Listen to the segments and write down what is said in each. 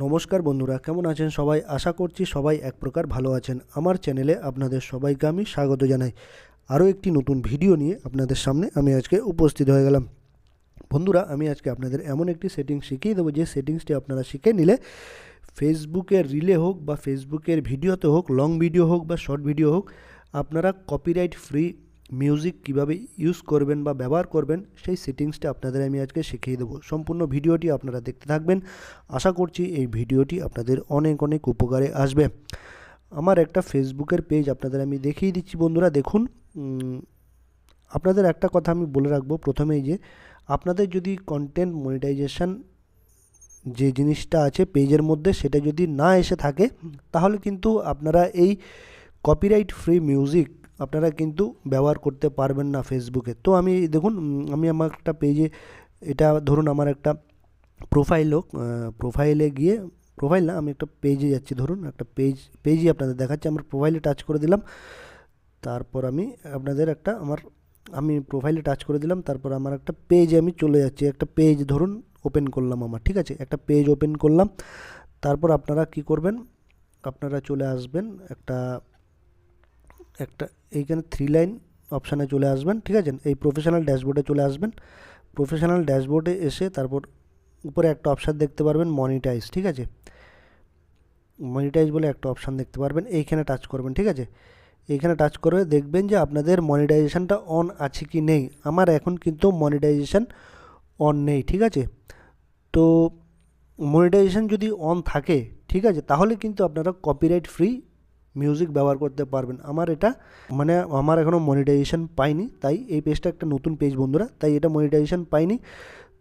নমস্কার বন্ধুরা, কেমন আছেন সবাই? আশা করছি সবাই এক প্রকার ভালো আছেন। আমার চ্যানেলে আপনাদের সবাইকে আমি স্বাগত জানাই। আরও একটি নতুন ভিডিও নিয়ে আপনাদের সামনে আমি আজকে উপস্থিত হয়ে গেলাম। বন্ধুরা, আমি আজকে আপনাদের এমন একটি সেটিংস শিখিয়ে দেবো যে সেটিংসটি আপনারা শিখে নিলে ফেসবুকের রিলে হোক বা ফেসবুকের ভিডিওতে হোক, লং ভিডিও হোক বা শর্ট ভিডিও হোক, আপনারা কপিরাইট ফ্রি মিউজিক কিভাবে ইউজ করবেন বা ব্যবহার করবেন সেই সেটিংসটা আপনাদের আমি আজকে শিখিয়ে দেবো। সম্পূর্ণ ভিডিওটি আপনারা দেখতে থাকবেন। আশা করছি এই ভিডিওটি আপনাদের অনেক অনেক উপকারে আসবে। আমার একটা ফেসবুকের পেজ আপনাদের আমি দেখিয়ে দিচ্ছি। বন্ধুরা দেখুন, আপনাদের একটা কথা আমি বলে রাখবো প্রথমেই, যে আপনাদের যদি কন্টেন্ট মনিটাইজেশন যে জিনিসটা আছে পেজের মধ্যে সেটা যদি না এসে থাকে, তাহলে কিন্তু আপনারা এই কপিরাইট ফ্রি মিউজিক আপনারা কিন্তু ব্যবহার করতে পারবেন না ফেসবুকে। তো আমি দেখুন, আমি আমার একটা পেজে, এটা ধরুন আমার একটা প্রোফাইল হোক, প্রোফাইলে গিয়ে, প্রোফাইল না, আমি একটা পেজে যাচ্ছি, ধরুন একটা পেজই আপনাদের দেখাচ্ছি। আমার প্রোফাইলে টাচ করে দিলাম, তারপর আমি আপনাদের একটা আমি প্রোফাইলে টাচ করে দিলাম, তারপর আমার একটা পেজে আমি চলে যাচ্ছি। একটা পেজ ধরুন ওপেন করলাম আমার, ঠিক আছে, একটা পেজ ওপেন করলাম। তারপর আপনারা কি করবেন, আপনারা চলে আসবেন একটা এইখানে 3 লাইন অপশানে চলে আসবেন, ঠিক আছে। এই প্রফেশনাল ড্যাশবোর্ডে চলে আসবেন। প্রফেশনাল ড্যাশবোর্ডে এসে তারপর উপরে একটা অপশান দেখতে পারবেন মনিটাইজ, ঠিক আছে। মনিটাইজ বলে একটা অপশান দেখতে পারবেন, এইখানে টাচ করবেন, ঠিক আছে। এইখানে টাচ করে দেখবেন যে আপনাদের মনিটাইজেশনটা অন আছে কি নেই। আমার এখন কিন্তু মনিটাইজেশন অন নেই, ঠিক আছে। তো মনিটাইজেশন যদি অন থাকে, ঠিক আছে, তাহলে কিন্তু আপনারা কপিরাইট ফ্রি মিউজিক ব্যবহার করতে পারবেন। আমার এখনও মনিটাইজেশন পাইনি, তাই এই পেজটা একটা নতুন পেজ বন্ধুরা, তাই এটা মনিটাইজেশন পাইনি।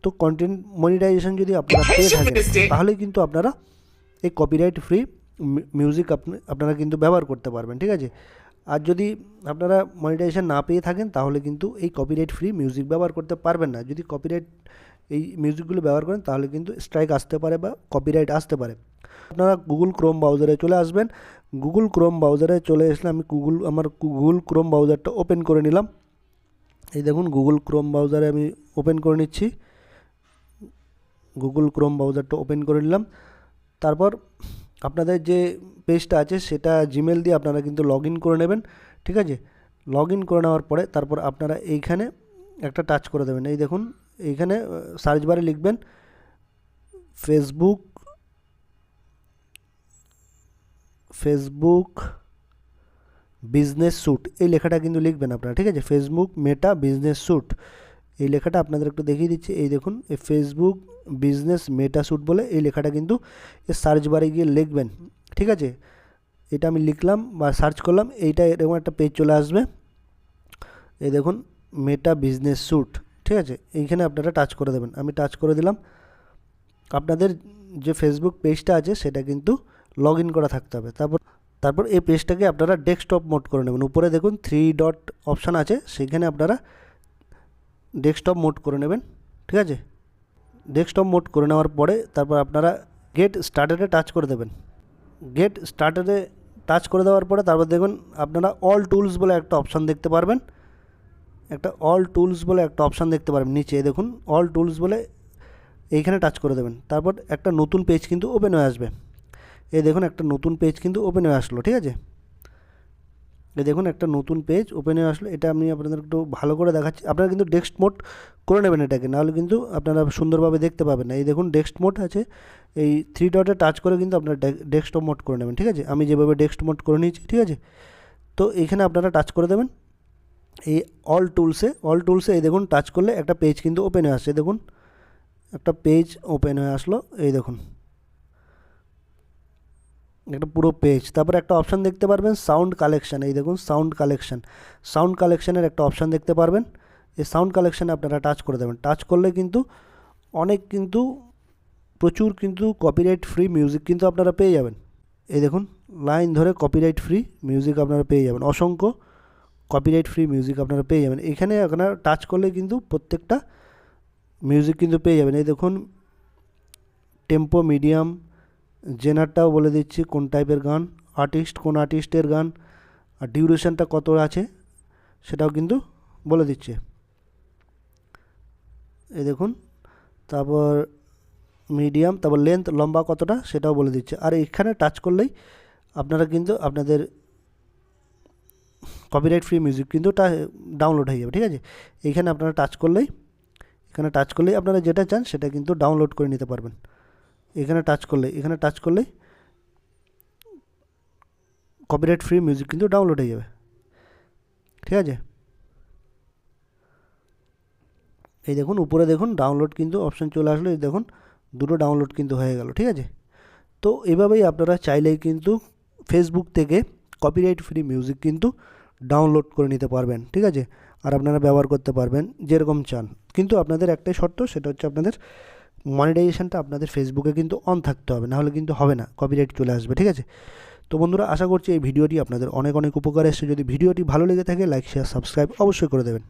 তো কন্টেন্ট মনিটাইজেশন যদি আপনারা পেয়ে থাকেন, তাহলে কিন্তু আপনারা এই কপিরাইট ফ্রি মিউজিক আপনারা কিন্তু ব্যবহার করতে পারবেন, ঠিক আছে। আর যদি আপনারা মনিটাইজেশন না পেয়ে থাকেন, তাহলে কিন্তু এই কপিরাইট ফ্রি মিউজিক ব্যবহার করতে পারবেন না। যদি কপিরাইট এই মিউজিকগুলো ব্যবহার করেন, তাহলে কিন্তু স্ট্রাইক আসতে পারে বা কপিরাইট আসতে পারে। আপনারা গুগল ক্রোম ব্রাউজারে চলে আসবেন। গুগল ক্রোম ব্রাউজারে চলে আসলে আমি আমার গুগল ক্রোম ব্রাউজারটা ওপেন করে নিলাম। এই দেখুন, গুগল ক্রোম ব্রাউজারে আমি ওপেন করে নিচ্ছি। গুগল ক্রোম ব্রাউজারটা ওপেন করে নিলাম। তারপর আপনাদের যে পেজটা আছে সেটা জিমেল দিয়ে আপনারা কিন্তু লগ ইন করে নেবেন, ঠিক আছে। লগ ইন করে নেওয়ার পরে তারপর আপনারা এইখানে একটা টাচ করে দেবেন। এই দেখুন, এইখানে সার্চ বারে লিখবেন ফেসবুক বিজনেস স্যুট, এই লেখাটা কিন্তু লিখবেন আপনারা, ঠিক আছে। ফেসবুক মেটা বিজনেস স্যুট, এই লেখাটা আপনাদের একটু দেখিয়ে দিচ্ছি। এই দেখুন, এই ফেসবুক বিজনেস মেটা স্যুট বলে এই লেখাটা কিন্তু এই সার্চ বারে গিয়ে লিখবেন, ঠিক আছে। এটা আমি লিখলাম বা সার্চ করলাম, এইটা এরকম একটা পেজ চলে আসবে। এই দেখুন, মেটা বিজনেস স্যুট, ঠিক আছে। এইখানে আপনারা টাচ করে দেবেন। আমি টাচ করে দিলাম। আপনাদের যে ফেসবুক পেজটা আছে সেটা কিন্তু লগ ইন করা থাকতে হবে। তারপর এই পেজটাকে আপনারা ডেস্কটপ মোড করে নেবেন। উপরে দেখুন 3 ডট অপশান আছে, সেখানে আপনারা ডেস্কটপ মোড করে নেবেন, ঠিক আছে। ডেস্কটপ মোড করে নেওয়ার পরে তারপর আপনারা গেট স্টার্টেডে টাচ করে দেবেন। গেট স্টার্টেডে টাচ করে দেওয়ার পরে তারপর দেখুন আপনারা অল টুলস বলে একটা অপশান দেখতে পারবেন। দেখতে পারবেন নিচে, দেখুন অল টুলস বলে এইখানে টাচ করে দেবেন। তারপর একটা নতুন পেজ কিন্তু ওপেন হয়ে আসবে। এই দেখুন, একটা নতুন পেজ কিন্তু ওপেন হয়ে আসলো, ঠিক আছে। এই দেখুন, একটা নতুন পেজ ওপেন হয়ে আসলো। এটা আমি আপনাদের একটু ভালো করে দেখাচ্ছি। আপনারা কিন্তু ডেস্ক মোড করে নেবেন এটাকে, নাহলে কিন্তু আপনারা সুন্দরভাবে দেখতে পাবেন না। এই দেখুন, ডেস্ক মোড আছে, এই 3 ডটে টাচ করে কিন্তু আপনারা ডেস্কটপ মোড করে নেবেন, ঠিক আছে। আমি যেভাবে ডেস্ক মোড করে নিয়েছি, ঠিক আছে। তো এইখানে আপনারা টাচ করে দেবেন এই অল টুলসে এই দেখুন, টাচ করলে একটা পেজ কিন্তু ওপেন হয়ে আসছে। দেখুন, একটা পেজ ওপেন হয়ে আসলো, এই দেখুন একটা পুরো পেজ। তারপর একটা অপশান দেখতে পারবেন সাউন্ড কালেকশান। এই দেখুন, সাউন্ড কালেকশানের একটা অপশান দেখতে পারবেন। এই সাউন্ড কালেকশানে আপনারা টাচ করে দেবেন। টাচ করলে কিন্তু প্রচুর কিন্তু কপিরাইট ফ্রি মিউজিক কিন্তু আপনারা পেয়ে যাবেন। এই দেখুন, লাইন ধরে কপিরাইট ফ্রি মিউজিক আপনারা পেয়ে যাবেন, অসংখ্য কপিরাইট ফ্রি মিউজিক আপনারা পেয়ে যাবেন। এখানে আপনারা টাচ করলে কিন্তু প্রত্যেকটা মিউজিক কিন্তু পেয়ে যাবেন। এই দেখুন, টেম্পো, মিডিয়াম, জেনারটাও বলে দিচ্ছি কোন টাইপের গান, কোন আর্টিস্টের গান, আর ডিউরেশনটা কত আছে সেটাও কিন্তু বলে দিচ্ছে। এই দেখুন, তারপর মিডিয়াম, তারপর লেন্থ লম্বা কতটা সেটাও বলে দিচ্ছে। আর এখানে টাচ করলেই আপনারা কিন্তু আপনাদের কপিরাইট ফ্রি মিউজিক কিন্তু ডাউনলোড হয়ে যাবে, ঠিক আছে। এইখানে আপনারা টাচ করলেই আপনারা যেটা চান সেটা কিন্তু ডাউনলোড করে নিতে পারবেন। এখানে টাচ করলেই কপিরাইট ফ্রি মিউজিক কিন্তু ডাউনলোড হয়ে যাবে, ঠিক আছে। এই দেখুন উপরে দেখুন ডাউনলোড কিন্তু অপশান চলে আসলো, এই দেখুন দুটো ডাউনলোড কিন্তু হয়ে গেল, ঠিক আছে। তো এভাবেই আপনারা চাইলেই কিন্তু ফেসবুক থেকে কপিরাইট ফ্রি মিউজিক কিন্তু ডাউনলোড করে নিতে পারবেন, ঠিক আছে। আর আপনারা ব্যবহার করতে পারবেন যেরকম চান, কিন্তু আপনাদের একটাই শর্ত, সেটা হচ্ছে আপনাদের মনিটাইজেশনটা আপনাদের ফেসবুকে কিন্তু অন থাকতে হবে, নাহলে কিন্তু হবে না, কপিরাইট চলে আসবে, ঠিক আছে। তো বন্ধুরা, আশা করছি এই ভিডিওটি আপনাদের অনেক অনেক উপকার এসেছে। যদি ভিডিওটি ভালো লেগে থাকে লাইক শেয়ার সাবস্ক্রাইব অবশ্যই করে দেবেন।